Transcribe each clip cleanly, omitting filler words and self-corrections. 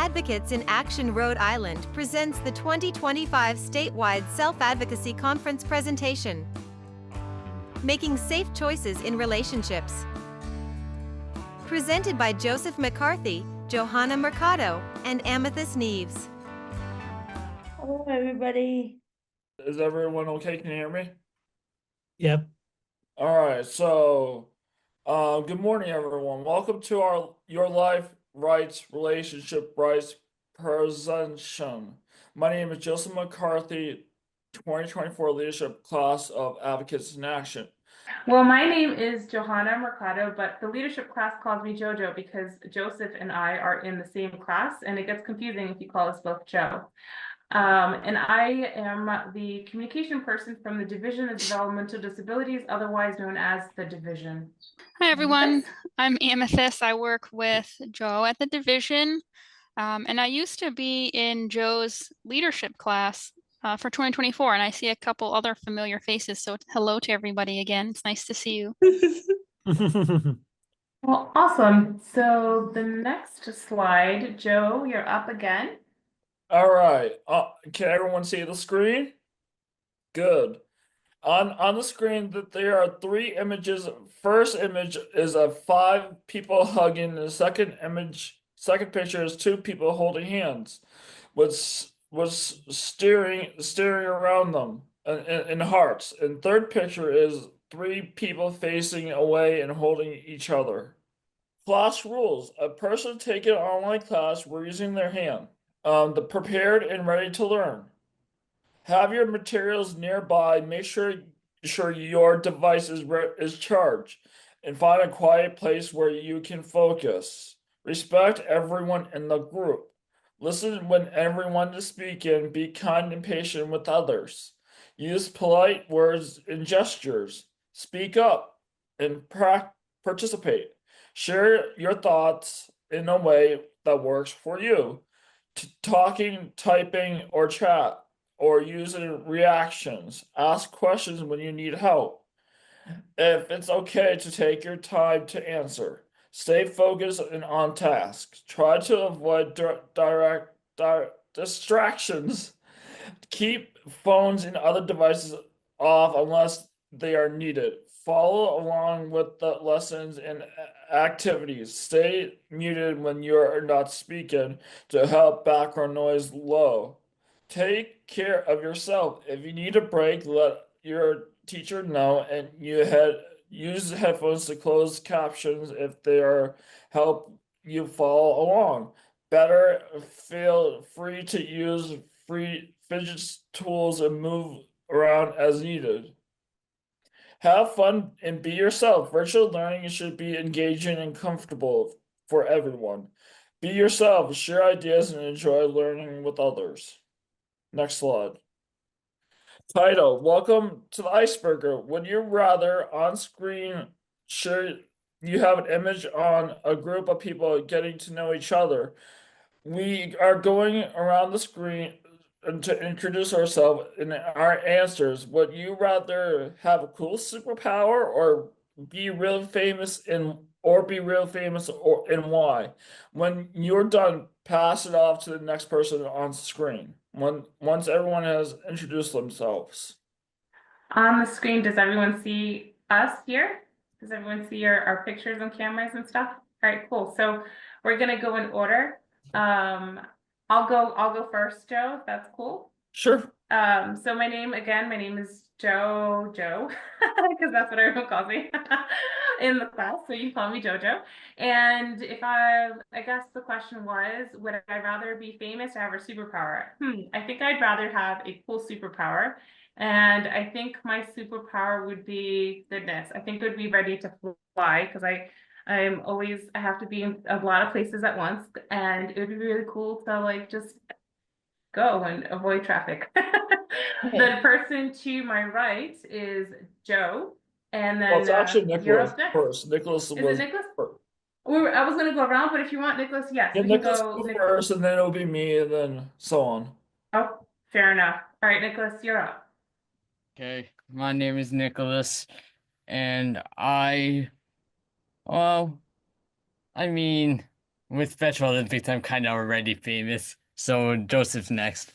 Advocates in Action Rhode Island presents the 2025 statewide self-advocacy conference presentation, Making Safe Choices in Relationships. Presented by Joseph McCarthy, Johanna Mercado, and Amethyst Neves. Hello, everybody. Is everyone okay? Can you hear me? Yep. All right. So, good morning, everyone. Welcome to Your Life Rights Relationship Rights presentation. My name is Joseph McCarthy, 2024 Leadership Class of Advocates in Action. Well, my name is Johanna Mercado, but the leadership class calls me JoJo because Joseph and I are in the same class, and it gets confusing if you call us both Joe. And I am the communication person from the Division of Developmental Disabilities, otherwise known as the Division. Hi, everyone. I'm Amethyst. I work with Joe at the Division, and I used to be in Joe's leadership class for 2024, and I see a couple other familiar faces, so hello to everybody again. It's nice to see you. Well, awesome. So the next slide, Joe, you're up again. All right. Can everyone see the screen? Good. On the screen, that there are three images. First image is of 5 people hugging. The second picture is 2 people holding hands, was steering around them in hearts. And third picture is 3 people facing away and holding each other. Class rules: a person taking an online class, we're using their hand. The prepared and ready to learn. Have your materials nearby. Make sure your device is charged, and find a quiet place where you can focus. Respect everyone in the group. Listen when everyone is speaking. Be kind and patient with others. Use polite words and gestures. Speak up and participate. Share your thoughts in a way that works for you. Talking, typing, or chat, or using reactions. Ask questions when you need help. If it's okay to take your time to answer. Stay focused and on task. Try to avoid distractions. Keep phones and other devices off unless they are needed. Follow along with the lessons and activities. Stay muted when you're not speaking to help background noise low. Take care of yourself. If you need a break, let your teacher know, and use headphones to close captions if they are help you follow along. Better feel free to use free fidget tools and move around as needed. Have fun and be yourself. Virtual learning should be engaging and comfortable for everyone. Be yourself, share ideas, and enjoy learning with others. Next slide. Title: Welcome to the Iceberger. Would you rather on screen share you have an image on a group of people getting to know each other? We are going around the screen to introduce ourselves and our answers. Would you rather have a cool superpower or be real famous and why? When you're done, pass it off to the next person on screen. Once everyone has introduced themselves. On the screen, does everyone see us here? Does everyone see our pictures and cameras and stuff? All right, cool. So we're gonna go in order. I'll go first, Joe, if that's cool. Sure. So my name is Joe, because that's what everyone calls me in the class. So you call me JoJo. And if I guess the question was, would I rather be famous or have a superpower? I think I'd rather have a cool superpower. And I think my superpower would be, goodness, I think it would be ready to fly, because I have to be in a lot of places at once, and it would be really cool to like just go and avoid traffic. The person to my right is Joe, and then Well, it's actually you're Nicholas up next. first. Nicholas Is was it Nicholas? first. I was gonna go around, but if you want Nicholas, yes, Yeah, we can Nicholas go will Nicholas. first, and then it'll be me, and then so on. Oh, fair enough. All right, Nicholas, you're up. Okay, my name is Nicholas, and well, I mean, with Special Olympics, I'm kind of already famous. So Joseph's next.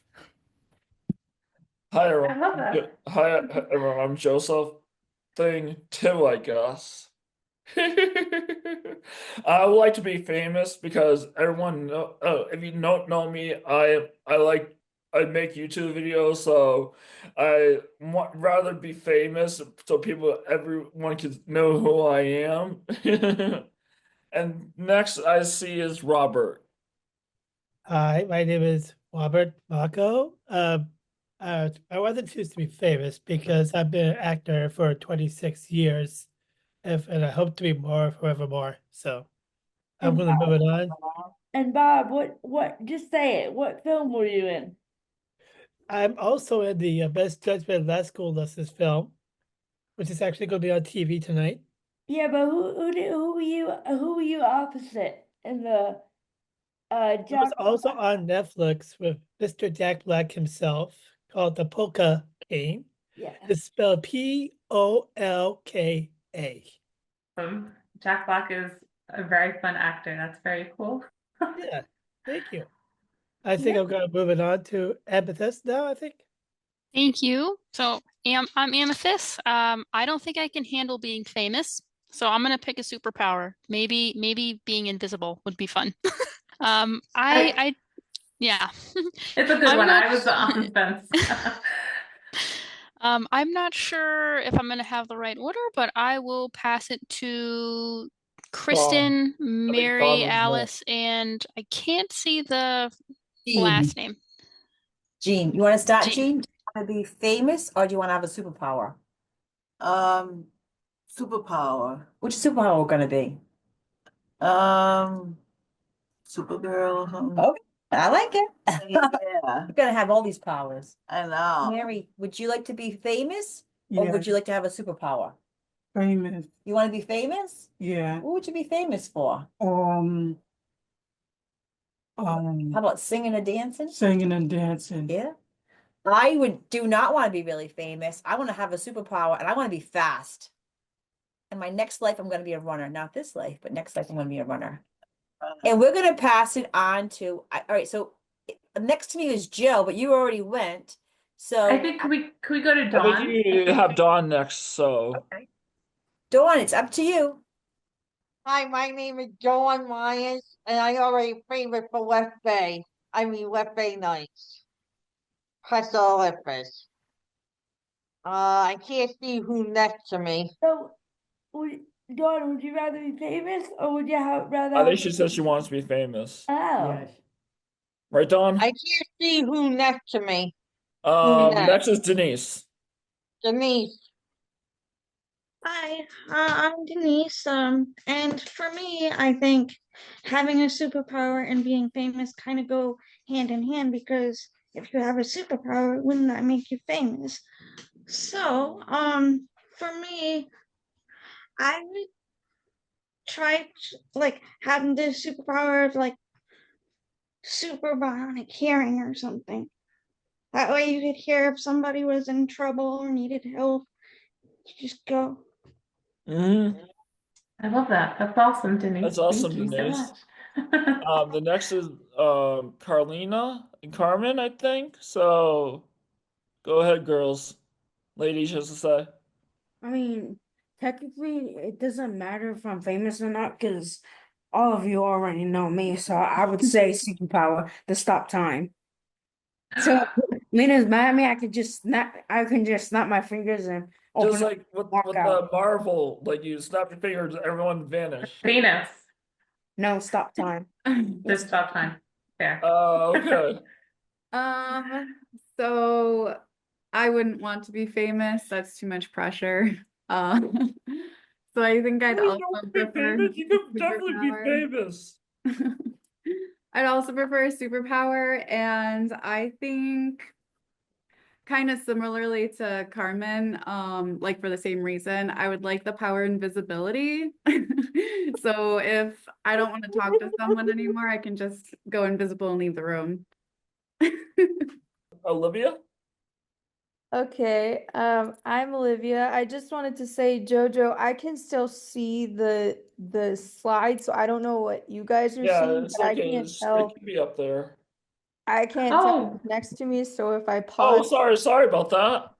Hi I everyone. love that. Hi everyone. I'm Joseph. Thing too, I guess. I would like to be famous because everyone know. Oh, if you don't know me, I make YouTube videos, so I want rather be famous so everyone can know who I am. And next I see is Robert. Hi, my name is Robert Mako. I wasn't choose to be famous because I've been an actor for 26 years, and I hope to be more forevermore. So I'm And going to move it on. And Bob, just say it. What film were you in? I'm also in the Best Judgment Last School Lessons film, which is actually going to be on TV tonight. Yeah, but who were you opposite in the It was Jack? also on Netflix with Mr. Jack Black himself, called The Polka Game. Yeah. It's spelled Polka. Jack Black is a very fun actor. That's very cool. Yeah, thank you. I think I'm gonna move it on to Amethyst now, I think. Thank you. So I'm Amethyst. I don't think I can handle being famous, so I'm gonna pick a superpower. Maybe being invisible would be fun. Yeah. It's a good I'm one. not I was on the fence. I'm not sure if I'm gonna have the right order, but I will pass it to Kristen, Dawn Mary, is Alice, and I can't see the Jean, last name. Jean, you want to start, Jean. Jean? Do you want to be famous or do you want to have a superpower? Superpower. Which superpower we're gonna be? Supergirl or something. Okay, I like it. Yeah, We're gonna have all these powers. I know. Mary, would you like to be famous or Yeah, would you like to have a superpower? famous. You want to be famous? Yeah. What would you be famous for? Um, How about singing and dancing? singing and dancing. Yeah. Do not want to be really famous. I want to have a superpower and I want to be fast. In my next life, I'm going to be a runner. Not this life, but next life, I'm going to be a runner. And we're going to pass it on to, all right, so next to me is Joe, but you already went. So I think could we go to I Dawn? think you have Dawn next, so okay. Dawn, it's up to you. Hi, my name is Dawn Myers, and I already favorite for Left Bay. I mean Left Bay Knights. Crystal Olympics. I can't see who next to me. So, Dawn, would you rather be famous or would you rather? I think she said she wants to be famous. Oh. Right, Dawn? I can't see who next to me. Next is Denise. Denise. Hi, I'm Denise. And for me, I think having a superpower and being famous kind of go hand in hand because if you have a superpower, wouldn't that make you famous? So, for me, I would try like having this superpower of like super bionic hearing or something. That way you could hear if somebody was in trouble or needed help. You just go. Mm-hmm. I love that. That's awesome, Denise. That's awesome, Thank you so Denise. much. The next is Carlina and Carmen, I think. So go ahead, girls. Ladies, just to say. I mean, technically, it doesn't matter if I'm famous or not because all of you already know me. So I would say superpower to stop time. So Lena's mad at me. I can just snap my fingers and open Just like with the Marvel, like you snap your fingers, everyone vanish. Venus. No, stop time. Just stop time. Fair. Okay. So I wouldn't want to be famous. That's too much pressure. So I think I'd also prefer You could definitely be famous. I'd also prefer a superpower, and I think kind of similarly to Carmen, like for the same reason, I would like the power invisibility. So if I don't want to talk to someone anymore, I can just go invisible and leave the room. Olivia? Okay, I'm Olivia. I just wanted to say, Jojo, I can still see the slide, so I don't know what you guys are Yeah, seeing, it's but I okay. can't It tell. can be up there. I can't tell Oh, who's next to me, so if I Oh, pause, sorry about that.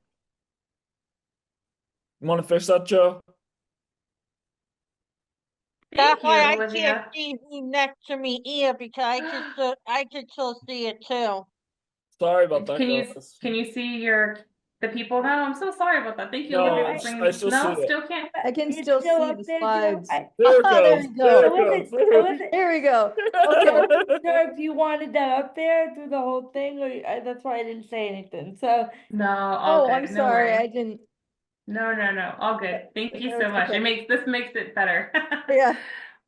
You want to fix that, Joe? That's thank you, why I can't Olivia. see you next to me either, because I can still see it too. Sorry about that, Can you guys. see the people now? I'm so sorry about that. Thank you, No, Olivia, for I bringing. still see No, it. still can't. I can it's still still see up the there, Joe. slides. There it Oh, there goes. we There go. it goes. I wasn't, there we go. Okay, I wasn't There sure if you wanted that up there through the whole thing, or that's why I didn't say anything. So, No, all oh, I'm good. No sorry, I worries. didn't. No, all good. Thank you so It's much. okay. This makes it better. Yeah.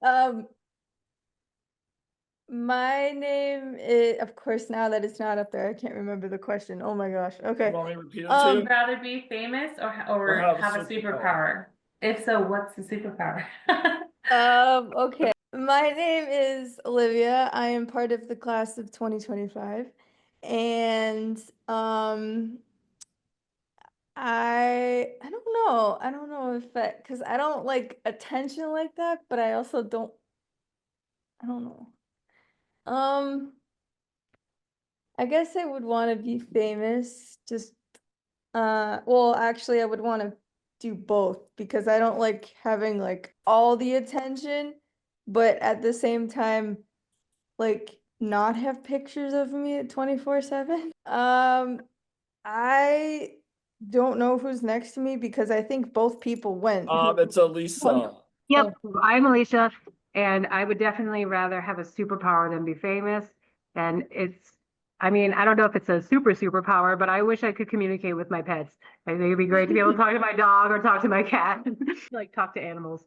Um, my name is, of course, now that it's not up there, I can't remember the question. Oh my gosh. Okay. You want me to repeat it to Would you? you rather be famous or have a have a superpower? If so, what's the superpower? Okay. My name is Olivia. I am part of the class of 2025. And I don't know. I don't know if that, because I don't like attention like that, but I also don't, I don't know. I guess I would want to be famous. Just well, actually I would want to do both because I don't like having like all the attention, but at the same time like not have pictures of me at 24/7. I don't know who's next to me because I think both people went. It's Elisa. Yep, I'm Alicia, and I would definitely rather have a superpower than be famous. And I mean, I don't know if it's a superpower, but I wish I could communicate with my pets. I think it'd be great to be able to talk to my dog or talk to my cat, like talk to animals.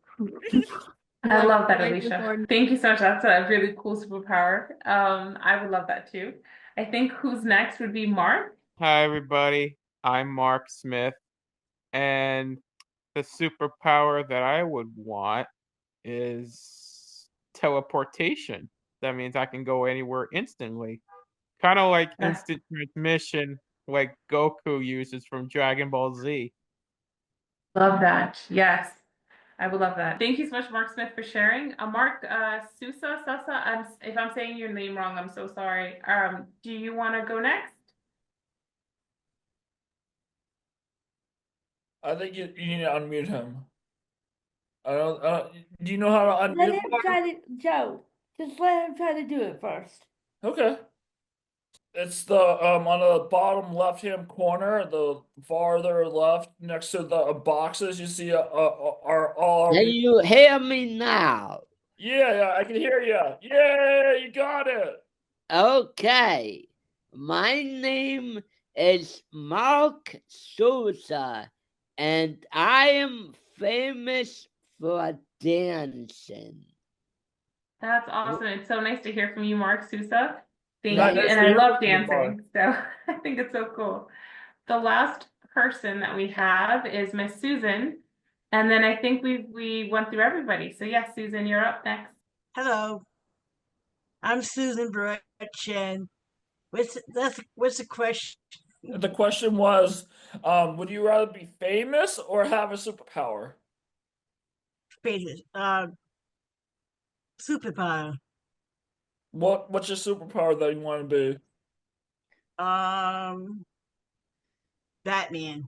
I love that, Alicia. Thank you so much. That's a really cool superpower. I would love that too. I think who's next would be Mark. Hi, everybody. I'm Mark Smith, and the superpower that I would want is teleportation. That means I can go anywhere instantly. Kind of like instant transmission, like Goku uses from Dragon Ball Z. Love that. Yes, I would love that. Thank you so much, Mark Smith, for sharing. Mark Sasa, if I'm saying your name wrong, I'm so sorry. Do you want to go next? I think you need to unmute him. Do you know how to Let unmute? him try to, Joe, just let him try to do it first. Okay. It's the on the bottom left-hand corner, the farther left, next to the boxes you see are all. Can you hear me now? Yeah, I can hear you. Yeah, you got it. Okay. My name is Mark Souza, and I am famous for dancing. That's awesome. It's so nice to hear from you, Mark Sousa. Thank Nice you. to And I hear love from you, Mark. dancing, so I think it's so cool. The last person that we have is Miss Susan. And then I think we went through everybody. So yes, Susan, you're up next. Hello, I'm Susan Birch, and what's the question? The question was, would you rather be famous or have a superpower? Famous, superpower. What's your superpower that you want to be? Batman.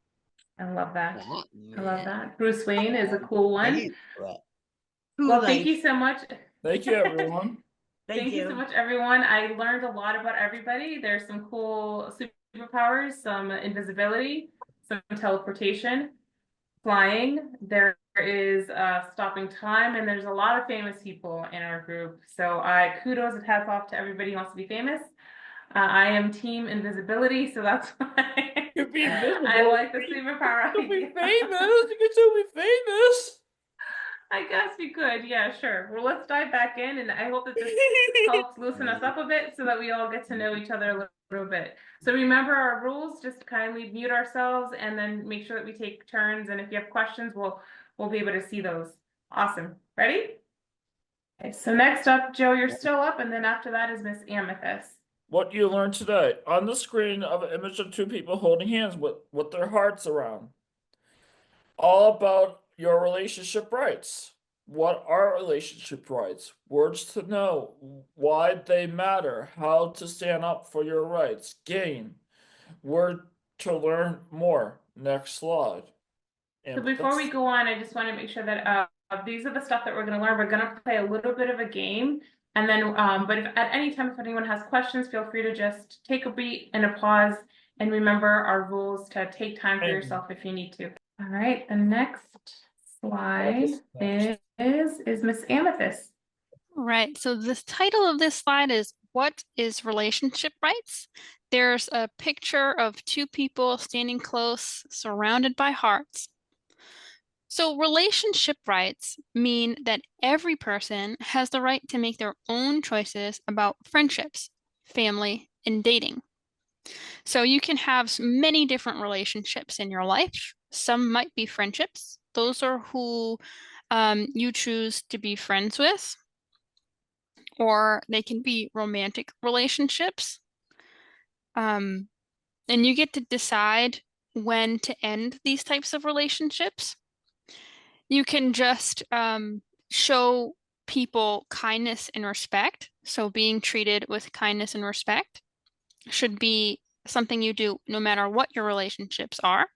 I love that. I love that. Bruce Wayne is a cool one. Cool Well, thank life. you so much. Thank you, everyone. Thank you so much, everyone. I learned a lot about everybody. There's some cool superpowers, some invisibility, some teleportation, flying. There is stopping time, and there's a lot of famous people in our group. So kudos and hats off to everybody who wants to be famous. I am team invisibility, so that's why You'd be invisible. I like the superpower. You'll be famous. You can still be famous. I guess we could. Yeah, sure. Well, let's dive back in, and I hope that this helps loosen us up a bit so that we all get to know each other a little bit. So remember our rules, just kindly mute ourselves and then make sure that we take turns. And if you have questions, we'll be able to see those. Awesome. Ready? Okay, so next up, Joe, you're still up, and then after that is Miss Amethyst. what you learned today. On the screen of an image of two people holding hands with their hearts around. All about your relationship rights. What are relationship rights? Words to know, why they matter, how to stand up for your rights. Game. Word to learn more. Next slide. So before we go on, I just want to make sure that these are the stuff that we're going to learn. We're going to play a little bit of a game, and then but if at any time if anyone has questions, feel free to just take a beat and a pause, and remember our rules to take time for yourself if you need to. All right, the next slide is Miss Amethyst. Right. So the title of this slide is What is Relationship Rights? There's a picture of two people standing close, surrounded by hearts. So relationship rights mean that every person has the right to make their own choices about friendships, family, and dating. So you can have many different relationships in your life. Some might be friendships. Those are who you choose to be friends with. Or they can be romantic relationships. And you get to decide when to end these types of relationships. You can just show people kindness and respect. So being treated with kindness and respect should be something you do no matter what your relationships are.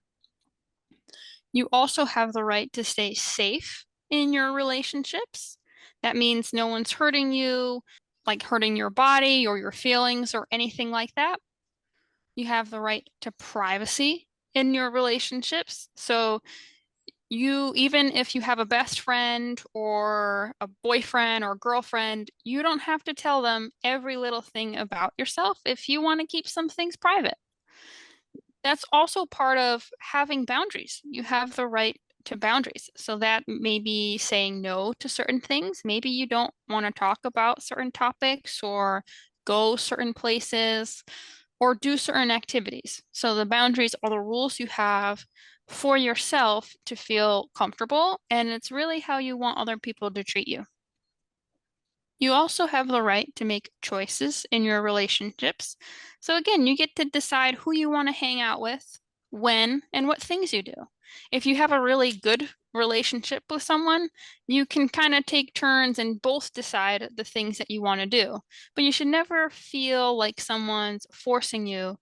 You also have the right to stay safe in your relationships. That means no one's hurting you, like hurting your body or your feelings or anything like that. You have the right to privacy in your relationships. So you, even if you have a best friend or a boyfriend or girlfriend, you don't have to tell them every little thing about yourself if you want to keep some things private. That's also part of having boundaries. You have the right to boundaries. So that may be saying no to certain things. Maybe you don't want to talk about certain topics or go certain places or do certain activities. So the boundaries are the rules you have for yourself to feel comfortable, and it's really how you want other people to treat you. You also have the right to make choices in your relationships. So again, you get to decide who you want to hang out with, when, and what things you do. If you have a really good relationship with someone, you can kind of take turns and both decide the things that you want to do. But you should never feel like someone's forcing you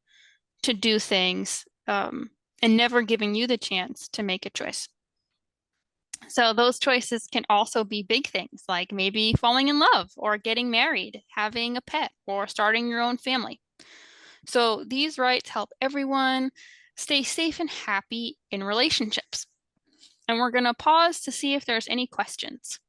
to do things and never giving you the chance to make a choice. So those choices can also be big things, like maybe falling in love or getting married, having a pet, or starting your own family. So these rights help everyone stay safe and happy in relationships. And we're going to pause to see if there's any questions.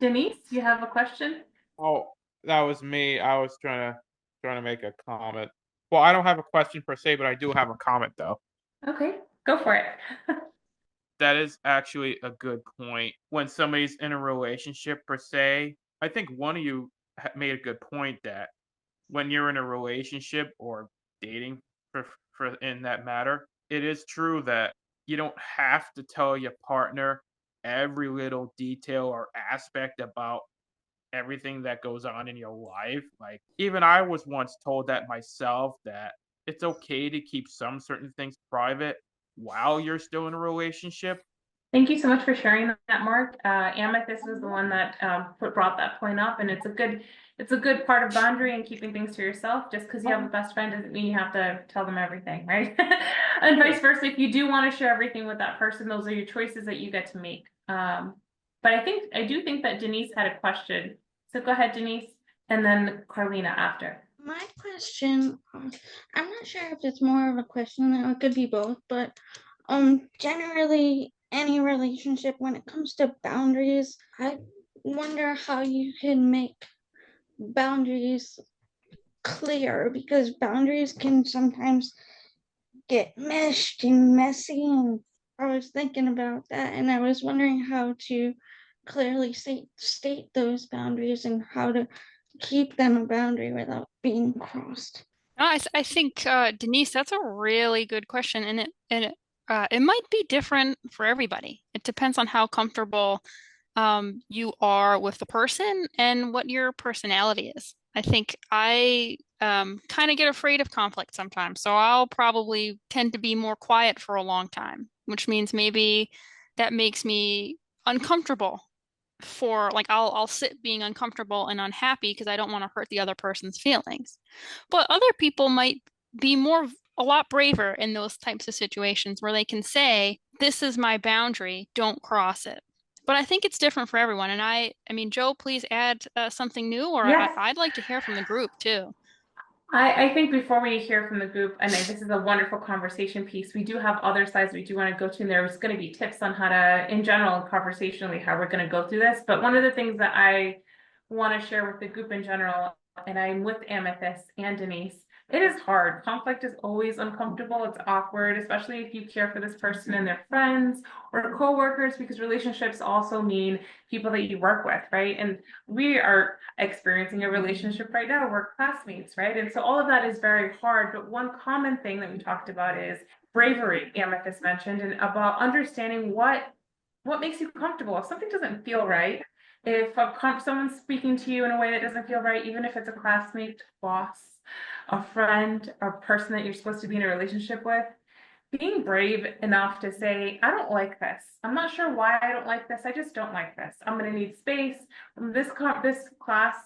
Denise, you have a question? Oh, that was me. I was trying to make a comment. Well, I don't have a question per se, but I do have a comment though. Okay, go for it. That is actually a good point. When somebody's in a relationship per se, I think one of you made a good point that when you're in a relationship or dating for in that matter, it is true that you don't have to tell your partner every little detail or aspect about everything that goes on in your life. Like, even I was once told that myself, that it's okay to keep some certain things private while you're still in a relationship. Thank you so much for sharing that, Mark. Amethyst was the one that brought that point up, and it's a good part of boundary and keeping things to yourself. Just because you have a best friend doesn't mean you have to tell them everything, right? And vice versa. If you do want to share everything with that person, those are your choices that you get to make. But I do think that Denise had a question. So go ahead, Denise, and then Carlina after. My question, I'm not sure if it's more of a question, or it could be both, but generally any relationship, when it comes to boundaries, I wonder how you can make boundaries clear, because boundaries can sometimes get meshed and messy, and I was thinking about that, and I was wondering how to clearly state those boundaries and how to keep them a boundary without being crossed. I think Denise, that's a really good question, and it might be different for everybody. It depends on how comfortable you are with the person and what your personality is. I think I kind of get afraid of conflict sometimes, so I'll probably tend to be more quiet for a long time, which means maybe that makes me uncomfortable for like I'll sit being uncomfortable and unhappy because I don't want to hurt the other person's feelings. But other people might be a lot braver in those types of situations where they can say, "This is my boundary, don't cross it." But I think it's different for everyone. And I mean, Joe, please add something new, or Yes. I'd like to hear from the group too. I think before we hear from the group, and this is a wonderful conversation piece, we do have other slides we do want to go to, and there's going to be tips on how to, in general, conversationally, how we're going to go through this. But one of the things that I want to share with the group in general, and I'm with Amethyst and Denise, it is hard. Conflict is always uncomfortable. It's awkward, especially if you care for this person and their friends or coworkers, because relationships also mean people that you work with, right? And we are experiencing a relationship right now. We're classmates, right? And so all of that is very hard. But one common thing that we talked about is bravery, Amethyst mentioned, and about understanding what makes you comfortable. If something doesn't feel right, if someone's speaking to you in a way that doesn't feel right, even if it's a classmate, boss, a friend, a person that you're supposed to be in a relationship with, being brave enough to say, I don't like this. I'm not sure why I don't like this. I just don't like this. I'm going to need space. This class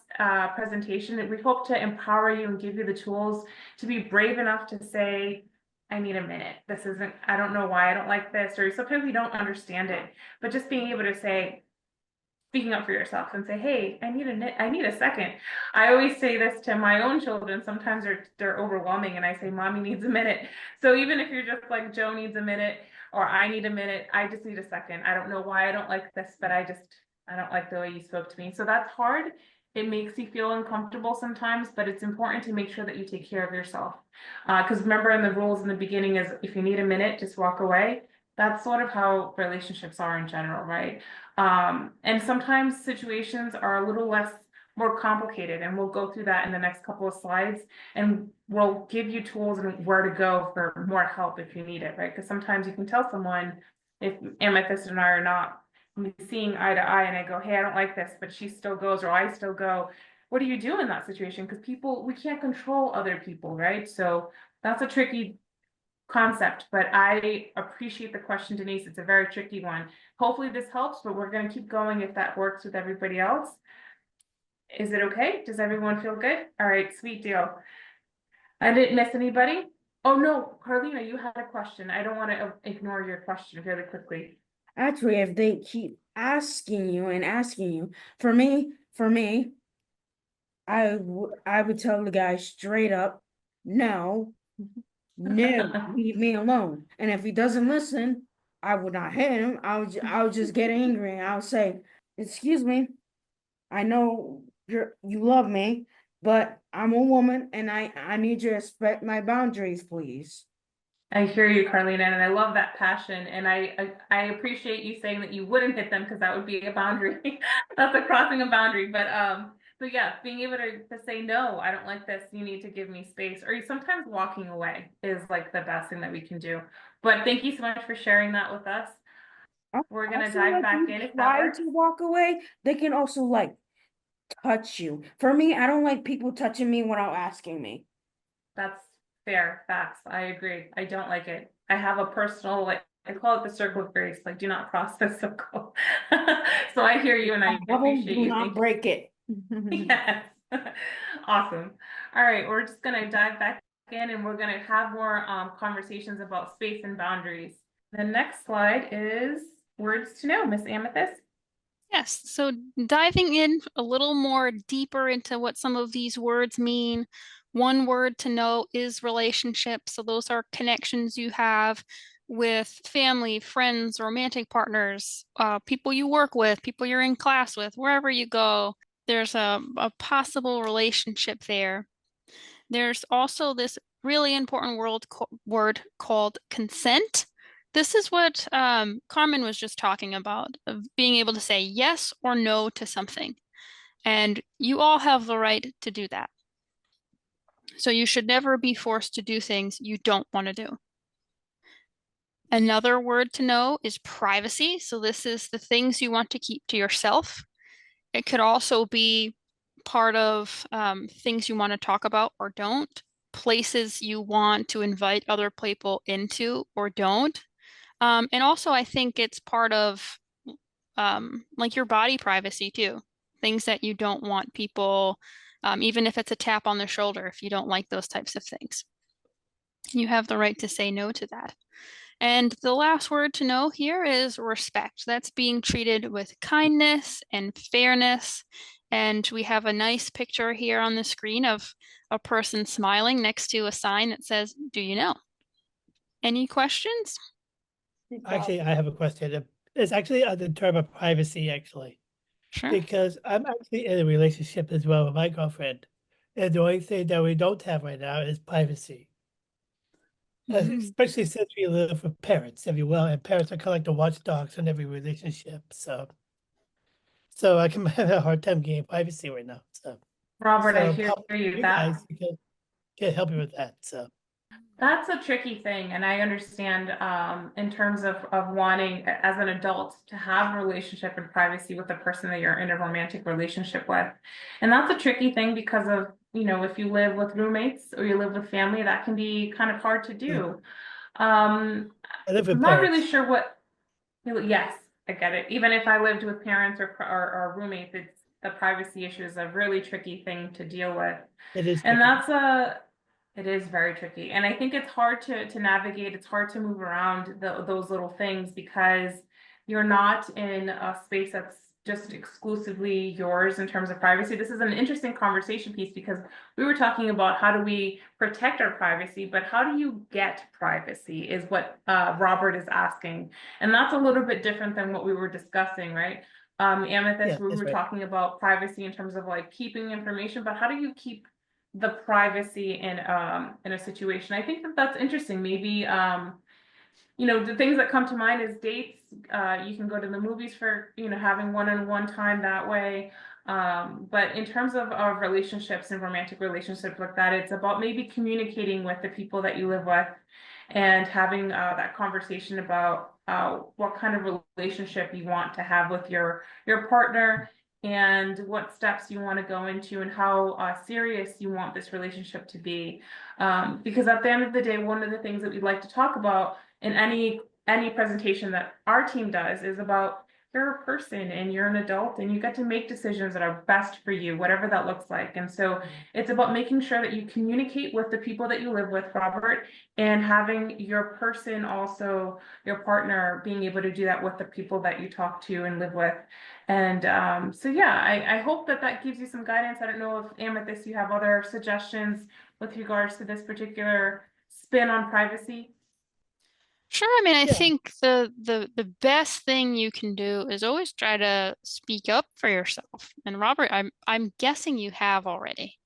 presentation, we hope to empower you and give you the tools to be brave enough to say, I need a minute. I don't know why I don't like this. Or sometimes we don't understand it, but just being able to say, speaking up for yourself and say, hey, I need a second. I always say this to my own children. Sometimes they're overwhelming and I say, mommy needs a minute. So even if you're just like, Joe needs a minute or I need a minute, I just need a second. I don't know why I don't like this, but I don't like the way you spoke to me. So that's hard. It makes you feel uncomfortable sometimes, but it's important to make sure that you take care of yourself. Because remember in the rules in the beginning is if you need a minute, just walk away. That's sort of how relationships are in general, right? And sometimes situations are a little more complicated, and we'll go through that in the next couple of slides, and we'll give you tools and where to go for more help if you need it, right? Because sometimes you can tell someone, if Amethyst and I are not seeing eye to eye, and I go, hey, I don't like this, but she still goes, or I still go, what do you do in that situation? Because we can't control other people, right? So that's a tricky concept, but I appreciate the question, Denise. It's a very tricky one. Hopefully this helps, but we're going to keep going if that works with everybody else. Is it okay? Does everyone feel good? All right, sweet deal. I didn't miss anybody. Oh no, Carlina, you had a question. I don't want to ignore your question really quickly. Actually, if they keep asking you and asking you, for me, I would tell the guy straight up, no, leave me alone. And if he doesn't listen, I would not hit him. I would just get angry and I would say, excuse me, I know you love me, but I'm a woman and I need you to respect my boundaries, please. I hear you, Carlina, and I love that passion. And I appreciate you saying that you wouldn't hit them because that would be a boundary. That's a crossing a boundary. But so yeah, being able to say, no, I don't like this. You need to give me space. Or sometimes walking away is like the best thing that we can do. But thank you so much for sharing that with us. We're gonna dive back in if that works. To walk away, they can also like touch you. For me, I don't like people touching me without asking me. That's fair. Facts. I agree. I don't like it. I have a personal, like, I call it the circle of grace, like do not cross the circle. So I hear you and I appreciate you. Do not break it. Yes. Awesome. All right, we're just gonna dive back in and we're gonna have more conversations about space and boundaries. The next slide is words to know, Miss Amethyst. Yes, so diving in a little more deeper into what some of these words mean. One word to know is relationship. So those are connections you have with family, friends, romantic partners, people you work with, people you're in class with, wherever you go. There's a possible relationship there. There's also this really important word called consent. This is what Carmen was just talking about, of being able to say yes or no to something. And you all have the right to do that. So you should never be forced to do things you don't want to do. Another word to know is privacy. So this is the things you want to keep to yourself. It could also be part of things you want to talk about or don't, places you want to invite other people into or don't. And also, I think it's part of like your body privacy too. Things that you don't want people, even if it's a tap on the shoulder, if you don't like those types of things. You have the right to say no to that. And the last word to know here is respect. That's being treated with kindness and fairness. And we have a nice picture here on the screen of a person smiling next to a sign that says, "Do you know?" Any questions? Actually, I have a question. It's actually on the term of privacy, actually, Sure. because I'm actually in a relationship as well with my girlfriend. And the only thing that we don't have right now is privacy. Especially since we live with parents, if you will, and parents are kind of like the watchdogs in every relationship. So I can have a hard time getting privacy right now. So Robert, I so hear probably you. you guys can help me with that. So That's a tricky thing, and I understand in terms of wanting as an adult to have a relationship and privacy with the person that you're in a romantic relationship with. And that's a tricky thing because of, if you live with roommates or you live with family, that can be kind of hard to do. I live with I'm not parents. really sure what, yes, I get it. Even if I lived with parents or roommates, it's the privacy issue is a really tricky thing to deal with. It is And tricky. it is very tricky. And I think it's hard to navigate. It's hard to move around those little things because you're not in a space that's just exclusively yours in terms of privacy. This is an interesting conversation piece because we were talking about how do we protect our privacy, but how do you get privacy is what Robert is asking. And that's a little bit different than what we were discussing, right? Amethyst, Yeah, we that's were right. talking about privacy in terms of like keeping information, but how do you keep the privacy in a situation? I think that's interesting. Maybe the things that come to mind is dates. You can go to the movies for having one-on-one time that way. But in terms of relationships and romantic relationships like that, it's about maybe communicating with the people that you live with and having that conversation about what kind of relationship you want to have with your partner and what steps you want to go into and how serious you want this relationship to be. Because at the end of the day, one of the things that we'd like to talk about in any presentation that our team does is about you're a person and you're an adult and you get to make decisions that are best for you, whatever that looks like. And so it's about making sure that you communicate with the people that you live with, Robert, and having your person also, your partner, being able to do that with the people that you talk to and live with. And so, yeah, I hope that gives you some guidance. I don't know if Amethyst, you have other suggestions with regards to this particular spin on privacy. Sure. I mean, I think the best thing you can do is always try to speak up for yourself. And Robert, I'm guessing you have already.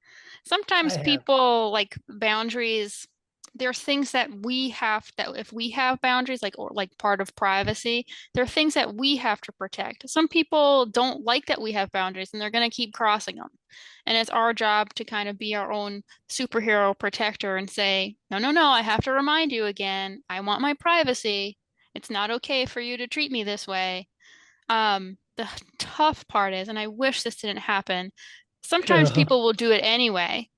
Sometimes I have. people like boundaries. There are things that if we have boundaries, like part of privacy, there are things that we have to protect. Some people don't like that we have boundaries and they're going to keep crossing them. And it's our job to kind of be our own superhero protector and say, no, no, no, I have to remind you again, I want my privacy. It's not okay for you to treat me this way. The tough part is, and I wish this didn't happen, sometimes people will do it anyway,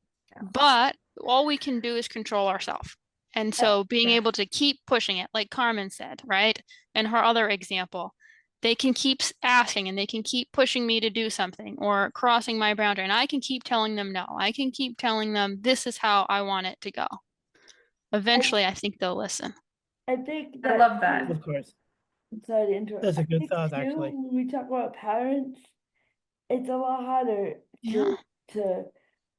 but all we can do is control ourselves. And so being able to keep pushing it, like Carmen said, right? And her other example, they can keep asking and they can keep pushing me to do something or crossing my boundary. And I can keep telling them no. I can keep telling them this is how I want it to go. Eventually, I think they'll listen. I think I love that. Of course. Sorry to interrupt. That's a I good think thought, too, actually. when we talk about parents, it's a lot harder Yeah. to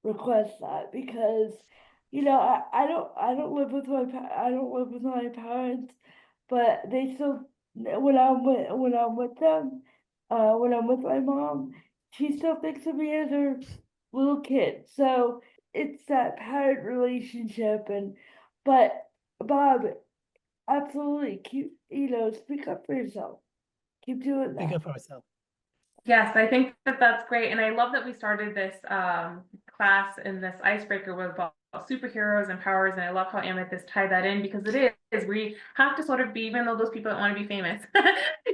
request that because I don't live with I don't live with my parents, but they still when I'm with them, when I'm with my mom, she still thinks of me as her little kid. So it's that parent relationship but Bob, absolutely keep speak up for yourself. Keep doing Speak that. up for ourselves. Yes, I think that's great. And I love that we started this class in this icebreaker with superheroes and powers, and I love how Amethyst tied that in because it is, we have to sort of be, even though those people don't want to be famous,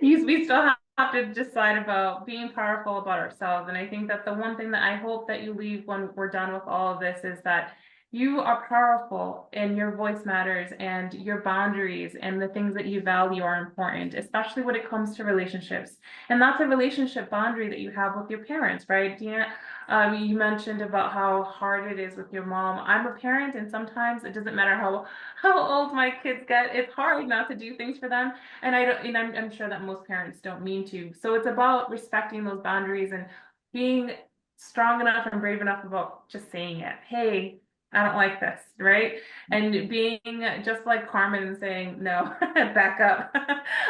we still have to decide about being powerful about ourselves. And I think that the one thing that I hope that you leave when we're done with all of this is that you are powerful and your voice matters and your boundaries and the things that you value are important, especially when it comes to relationships. And that's a relationship boundary that you have with your parents, right, Dina? You mentioned about how hard it is with your mom. I'm a parent, and sometimes it doesn't matter how old my kids get. It's hard not to do things for them, and I'm sure that most parents don't mean to. So it's about respecting those boundaries and being strong enough and brave enough about just saying it. Hey, I don't like this, right? And being just like Carmen and saying, no, back up.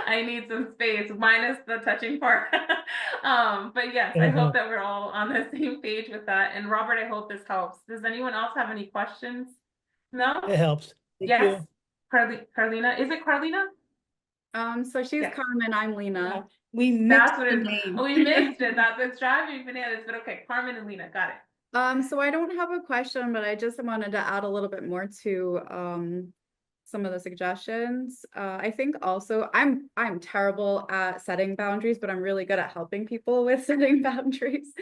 I need some space, minus the touching part. But yes, I hope that we're all on the same page with that. And Robert, I hope this helps. Does anyone else have any questions? No? It helps. Thank Yes. you. Carlina. Is it Carlina? So she's Yes. Carmen, I'm Lena. We mixed That's what the it is. name. Oh, we mixed it. That's driving me bananas, but okay, Carmen and Lena, got it. So I don't have a question, but I just wanted to add a little bit more to some of the suggestions. I think also I'm terrible at setting boundaries, but I'm really good at helping people with setting boundaries.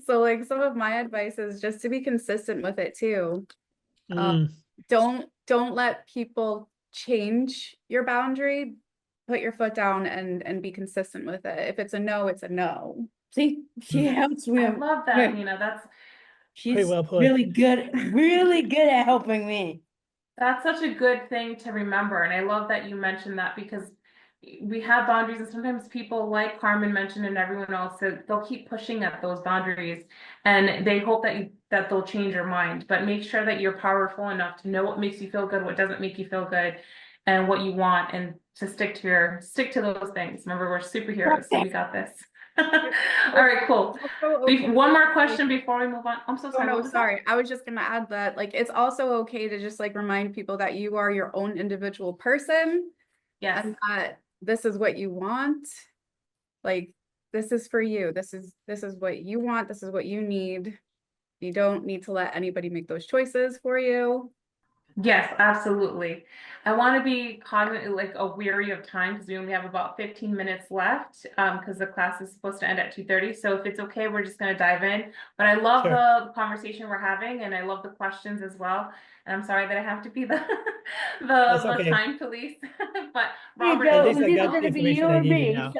So like some of my advice is just to be consistent with it too. Don't let people change your boundary. Put your foot down and be consistent with it. If it's a no, it's a no. See, she helps me. I love that, Nina. She's well put. really good at helping me. That's such a good thing to remember. And I love that you mentioned that because we have boundaries, and sometimes people, like Carmen mentioned and everyone else, they'll keep pushing at those boundaries and they hope that they'll change your mind. But make sure that you're powerful enough to know what makes you feel good, what doesn't make you feel good, and what you want, and to stick to those things. Remember, we're superheroes, so we got this. All right, cool. One more question before we move on. I'm so sorry. Oh, no, sorry. I was just gonna add that like it's also okay to just like remind people that you are your own individual person. Yes. And that this is what you want. Like this is for you. This is what you want. This is what you need. You don't need to let anybody make those choices for you. Yes, absolutely. I want to be weary of time because we only have about 15 minutes left because the class is supposed to end at 2:30. So if it's okay, we're just going to dive in. But I love the conversation we're having, and I love the questions as well. And I'm sorry that I have to be the time police. But Robert, at least I got the information I needed now.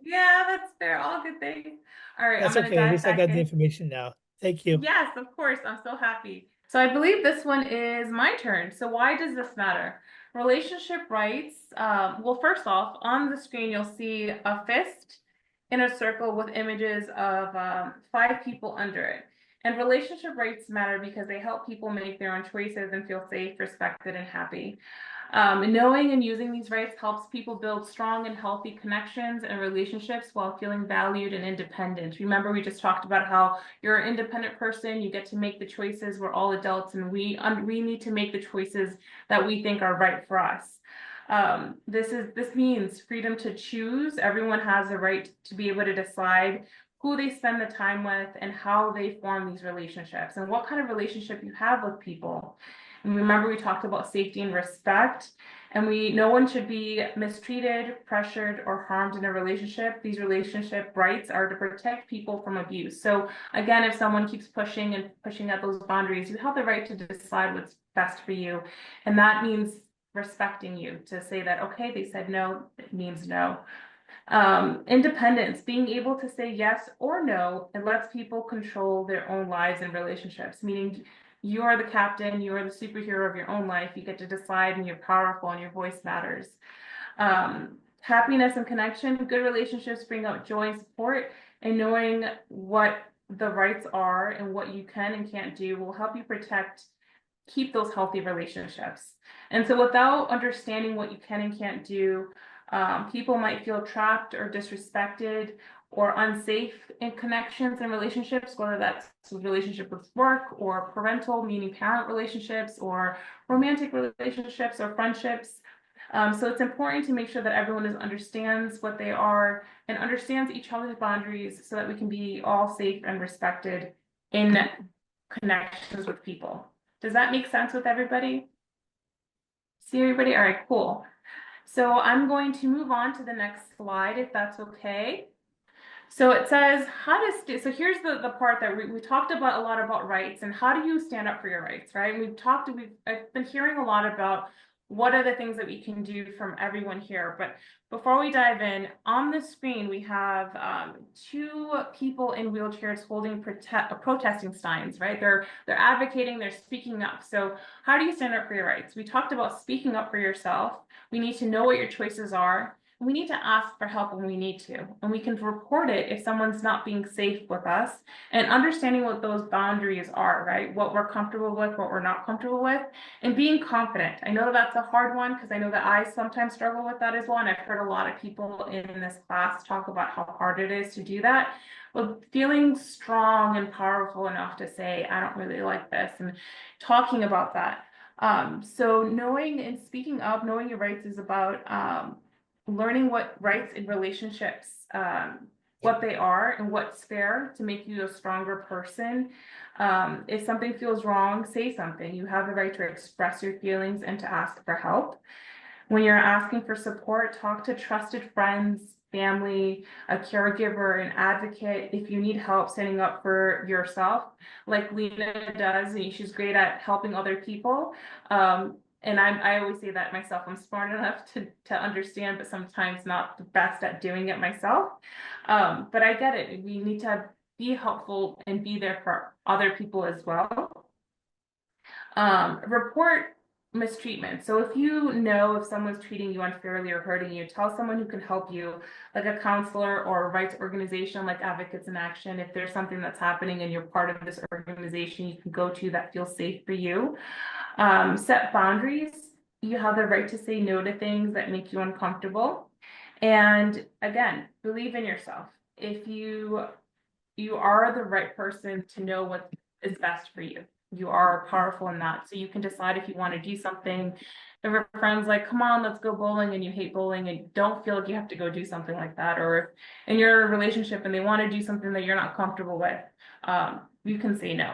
yeah, that's fair. All good things. All right, That's I'm going to okay. At dive least I back got in. the information now. Thank you. Yes, of course. I'm so happy. So I believe this one is my turn. So why does this matter? Relationship rights. Well, first off, on the screen, you'll see a fist in a circle with images of 5 people under it. And relationship rights matter because they help people make their own choices and feel safe, respected, and happy. Knowing and using these rights helps people build strong and healthy connections and relationships while feeling valued and independent. Remember, we just talked about how you're an independent person, you get to make the choices. We're all adults, and we need to make the choices that we think are right for us. This means freedom to choose. Everyone has a right to be able to decide who they spend the time with and how they form these relationships and what kind of relationship you have with people. And remember, we talked about safety and respect, and no one should be mistreated, pressured, or harmed in a relationship. These relationship rights are to protect people from abuse. So again, if someone keeps pushing at those boundaries, you have the right to decide what's best for you. And that means respecting you, to say that, okay, they said no, it means no. Independence, being able to say yes or no, it lets people control their own lives and relationships, meaning you are the captain, you are the superhero of your own life. You get to decide, and you're powerful, and your voice matters. Happiness and connection, good relationships bring out joy and support, and knowing what the rights are and what you can and can't do will help you keep those healthy relationships. And so without understanding what you can and can't do, people might feel trapped or disrespected or unsafe in connections and relationships, whether that's a relationship with work or parental, meaning parent relationships, or romantic relationships or friendships. So it's important to make sure that everyone understands what they are and understands each other's boundaries so that we can be all safe and respected in connections with people. Does that make sense with everybody? See everybody? All right, cool. So I'm going to move on to the next slide, if that's okay. So it says how to so here's the part that we talked about a lot about rights and how do you stand up for your rights, right? And I've been hearing a lot about what are the things that we can do from everyone here. But before we dive in, on the screen we have two people in wheelchairs holding protesting signs, right? They're advocating, they're speaking up. So how do you stand up for your rights? We talked about speaking up for yourself. We need to know what your choices are. We need to ask for help when we need to, and we can report it if someone's not being safe with us, and understanding what those boundaries are, right? What we're comfortable with, what we're not comfortable with, and being confident. I know that's a hard one because I know that I sometimes struggle with that as well, and I've heard a lot of people in this class talk about how hard it is to do that. But feeling strong and powerful enough to say, I don't really like this, and talking about that. So knowing and speaking up, knowing your rights is about learning what rights in relationships, what they are and what's fair to make you a stronger person. If something feels wrong, say something. You have the right to express your feelings and to ask for help. When you're asking for support, talk to trusted friends, family, a caregiver, an advocate. If you need help standing up for yourself, like Lena does, and she's great at helping other people. And I always say that myself, I'm smart enough to understand, but sometimes not the best at doing it myself. But I get it. We need to be helpful and be there for other people as well. Report mistreatment. So if you know if someone's treating you unfairly or hurting you, tell someone who can help you, like a counselor or a rights organization like Advocates in Action. If there's something that's happening and you're part of this organization, you can go to that feels safe for you. Set boundaries. You have the right to say no to things that make you uncomfortable. And again, believe in yourself. If you are the right person to know what is best for you. You are powerful in that. So you can decide if you want to do something. If a friend's like, come on, let's go bowling, and you hate bowling and don't feel like you have to go do something like that. Or if in your relationship and they want to do something that you're not comfortable with, you can say no.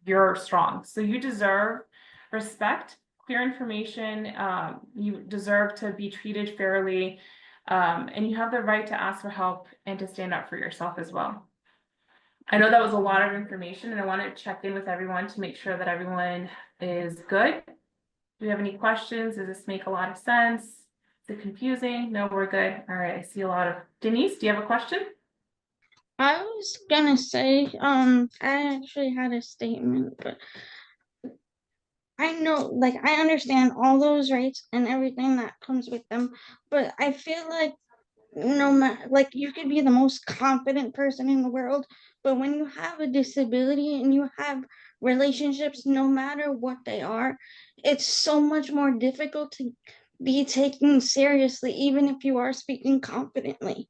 You're strong. So you deserve respect, clear information. You deserve to be treated fairly. And you have the right to ask for help and to stand up for yourself as well. I know that was a lot of information, and I want to check in with everyone to make sure that everyone is good. Do we have any questions? Does this make a lot of sense? Is it confusing? No, we're good. All right, I see a lot of... Denise, do you have a question? I was gonna say, I actually had a statement, but I know, like, I understand all those rights and everything that comes with them, but I feel like no matter, like, you could be the most confident person in the world, but when you have a disability and you have relationships, no matter what they are, it's so much more difficult to be taken seriously, even if you are speaking confidently.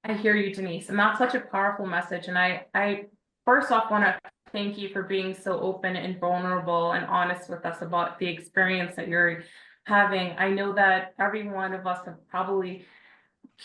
I hear you, Denise, and that's such a powerful message. And I first off want to thank you for being so open and vulnerable and honest with us about the experience that you're having. I know that every one of us have probably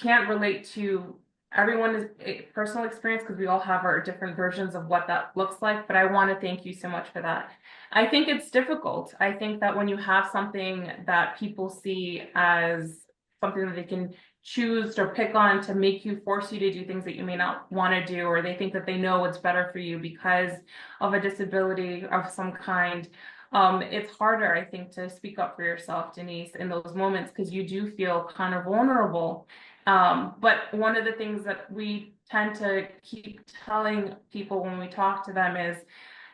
can't relate to everyone's personal experience because we all have our different versions of what that looks like, but I want to thank you so much for that. I think it's difficult. I think that when you have something that people see as something that they can choose or pick on to make you, force you to do things that you may not want to do, or they think that they know what's better for you because of a disability of some kind, it's harder, I think, to speak up for yourself, Denise, in those moments because you do feel kind of vulnerable. But one of the things that we tend to keep telling people when we talk to them is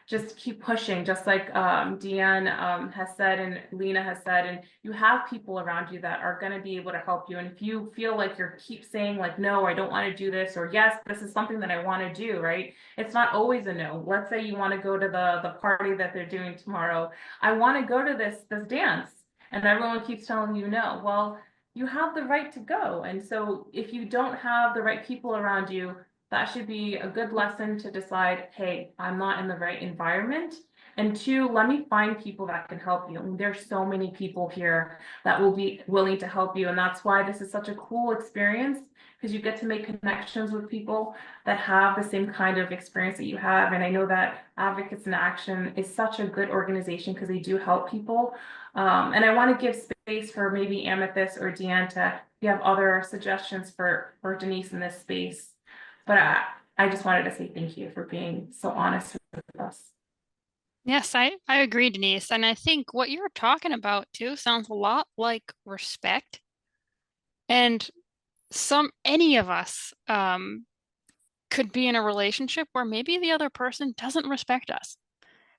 just keep pushing, just like Deanne has said and Lena has said, and you have people around you that are going to be able to help you. And if you feel like you're keep saying like, no, I don't want to do this, or yes, this is something that I want to do, right? It's not always a no. Let's say you want to go to the party that they're doing tomorrow. I want to go to this dance, and everyone keeps telling you no. Well, you have the right to go. And so if you don't have the right people around you, that should be a good lesson to decide, hey, I'm not in the right environment. And two, let me find people that can help you. I mean, there's so many people here that will be willing to help you. And that's why this is such a cool experience, because you get to make connections with people that have the same kind of experience that you have. And I know that Advocates in Action is such a good organization because they do help people. And I want to give space for maybe Amethyst or Deanta. If you have other suggestions for Denise in this space. But I just wanted to say thank you for being so honest with us. Yes, I agree, Denise. And I think what you're talking about too sounds a lot like respect. And any of us could be in a relationship where maybe the other person doesn't respect us.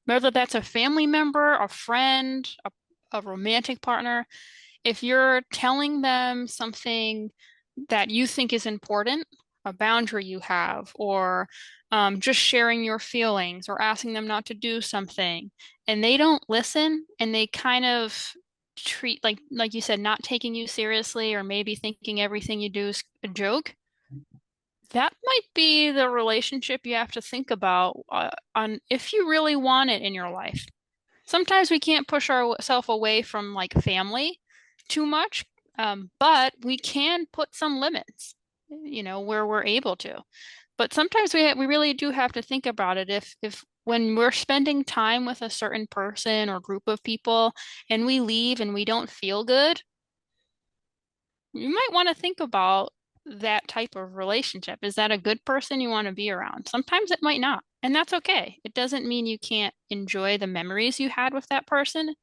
Whether that's a family member, a friend, a romantic partner. If you're telling them something that you think is important, a boundary you have, or just sharing your feelings or asking them not to do something, and they don't listen and they kind of treat, like you said, not taking you seriously, or maybe thinking everything you do is a joke, that might be the relationship you have to think about on if you really want it in your life. Sometimes we can't push ourselves away from like family too much, but we can put some limits, where we're able to. But sometimes we really do have to think about it. If when we're spending time with a certain person or group of people and we leave and we don't feel good, you might want to think about that type of relationship. Is that a good person you want to be around? Sometimes it might not, and that's okay. It doesn't mean you can't enjoy the memories you had with that person,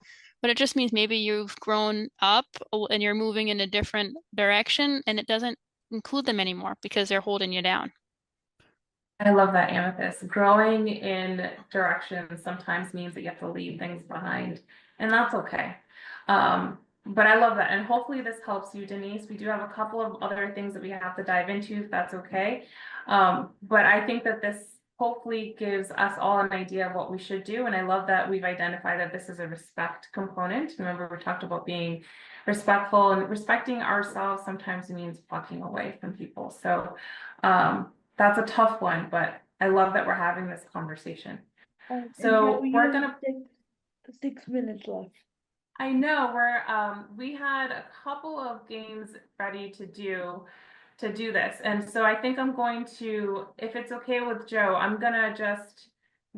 but it just means maybe you've grown up and you're moving in a different direction and it doesn't include them anymore because they're holding you down. I love that, Amethyst. Growing in directions sometimes means that you have to leave things behind, and that's okay. But I love that, and hopefully this helps you, Denise. We do have a couple of other things that we have to dive into, if that's okay. But I think that this hopefully gives us all an idea of what we should do, and I love that we've identified that this is a respect component. Remember, we talked about being respectful, and respecting ourselves sometimes means walking away from people. So that's a tough one, but I love that we're having this conversation. So we're gonna take 6 minutes left. I know we had a couple of games ready to do this. And so I think I'm going to, if it's okay with Joe, I'm gonna just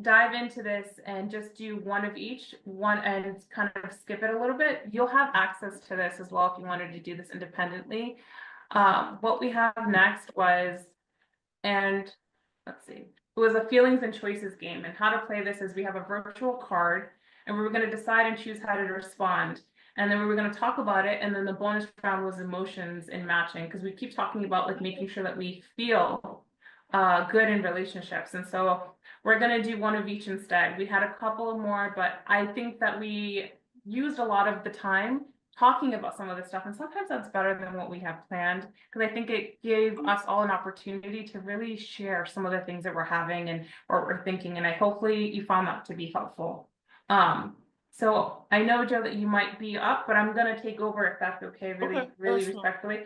dive into this and just do one of each, and kind of skip it a little bit. You'll have access to this as well if you wanted to do this independently. What we have next was, and let's see, it was a feelings and choices game. And how to play this is we have a virtual card, and we were going to decide and choose how to respond. And then we were going to talk about it. And then the bonus round was emotions and matching, because we keep talking about like making sure that we feel good in relationships. And so we're going to do one of each instead. We had a couple more, but I think that we used a lot of the time talking about some of this stuff. And sometimes that's better than what we have planned, because I think it gave us all an opportunity to really share some of the things that we're having and what we're thinking. And hopefully you found that to be helpful. So I know, Joe, that you might be up, but I'm going to take over if that's okay, really respectfully.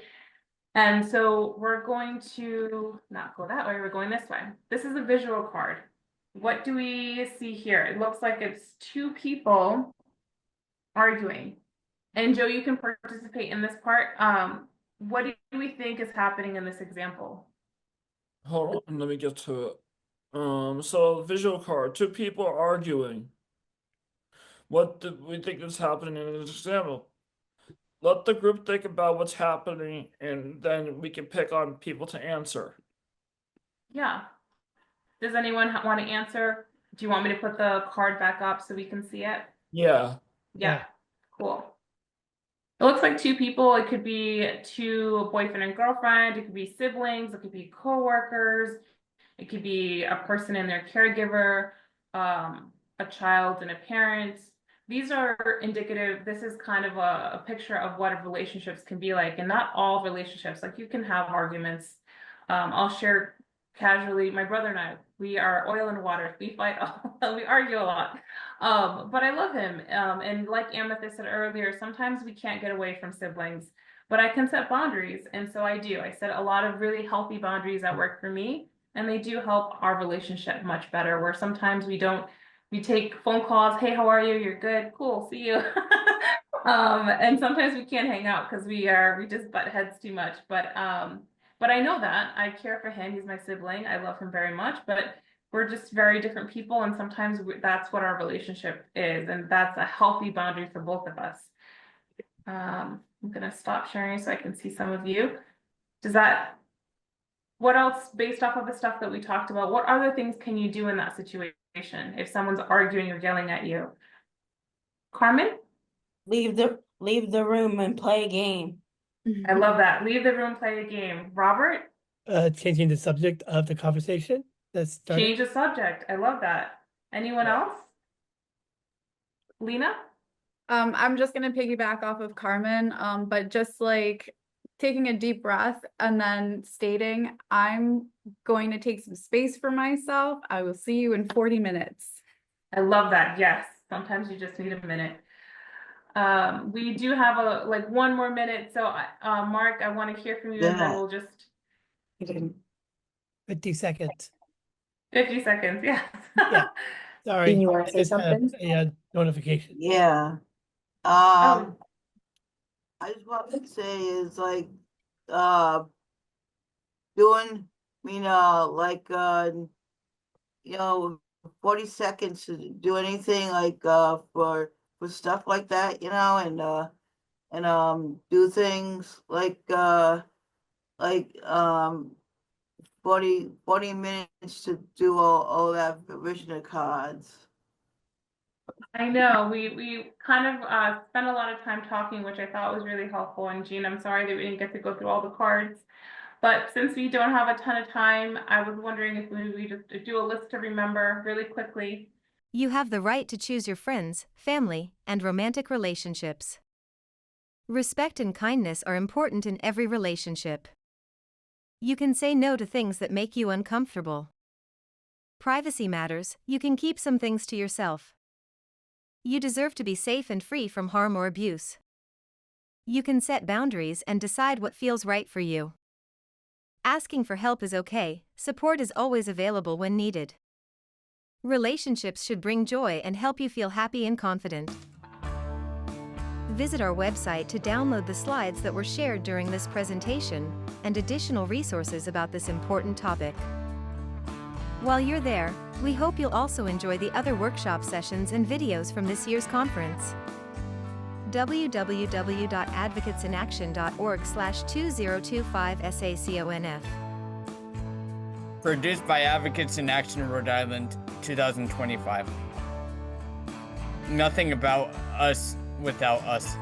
And so we're going to not go that way, we're going this way. This is a visual card. What do we see here? It looks like it's two people arguing. And Joe, you can participate in this part. What do we think is happening in this example? Hold on, let me get to it. So visual card, two people arguing. What do we think is happening in this example? Let the group think about what's happening, and then we can pick on people to answer. Yeah. Does anyone want to answer? Do you want me to put the card back up so we can see it? Yeah. Yeah. Cool. It looks like two people. It could be two boyfriend and girlfriend. It could be siblings. It could be co-workers. It could be a person and their caregiver, a child and a parent. These are indicative. This is kind of a picture of what relationships can be like, and not all relationships. Like you can have arguments. I'll share casually. My brother and I, we are oil and water. We fight, we argue a lot. But I love him. And like Amethyst said earlier, sometimes we can't get away from siblings, but I can set boundaries. And so I do. I set a lot of really healthy boundaries that work for me, and they do help our relationship much better, where sometimes we don't We take phone calls. Hey, how are you? You're good. Cool. See you. And sometimes we can't hang out because we just butt heads too much. But I know that I care for him. He's my sibling. I love him very much, but we're just very different people. And sometimes that's what our relationship is. And that's a healthy boundary for both of us. I'm going to stop sharing so I can see some of you. What else, based off of the stuff that we talked about, what other things can you do in that situation if someone's arguing or yelling at you? Carmen? Leave the room and play a game. I love that. Leave the room, play a game. Robert? Changing the subject of the conversation. Change the subject. I love that. Anyone else? Lena? I'm just gonna piggyback off of Carmen, but just like taking a deep breath and then stating, I'm going to take some space for myself. I will see you in 40 minutes. I love that. Yes. Sometimes you just need a minute. We do have one more minute. So, Mark, I want to hear from you and then we'll just 50 seconds. 50 seconds. Yes. Yeah. Sorry. Didn't you want to say I just had something? a notification. Yeah. Oh. I just want to say is like, doing, 40 seconds to do anything like, for stuff like that, and do things like 40 minutes to do all that revision of cards. I know we kind of spent a lot of time talking, which I thought was really helpful. And Jean, I'm sorry that we didn't get to go through all the cards, but since we don't have a ton of time, I was wondering if we just do a list to remember really quickly. You have the right to choose your friends, family, and romantic relationships. Respect and kindness are important in every relationship. You can say no to things that make you uncomfortable. Privacy matters, you can keep some things to yourself. You deserve to be safe and free from harm or abuse. You can set boundaries and decide what feels right for you. Asking for help is okay, support is always available when needed. Relationships should bring joy and help you feel happy and confident. Visit our website to download the slides that were shared during this presentation and additional resources about this important topic. While you're there, we hope you'll also enjoy the other workshop sessions and videos from this year's conference. www.advocatesinaction.org/2025 Produced by Advocates in Action Rhode Island, 2025. Nothing about us without us.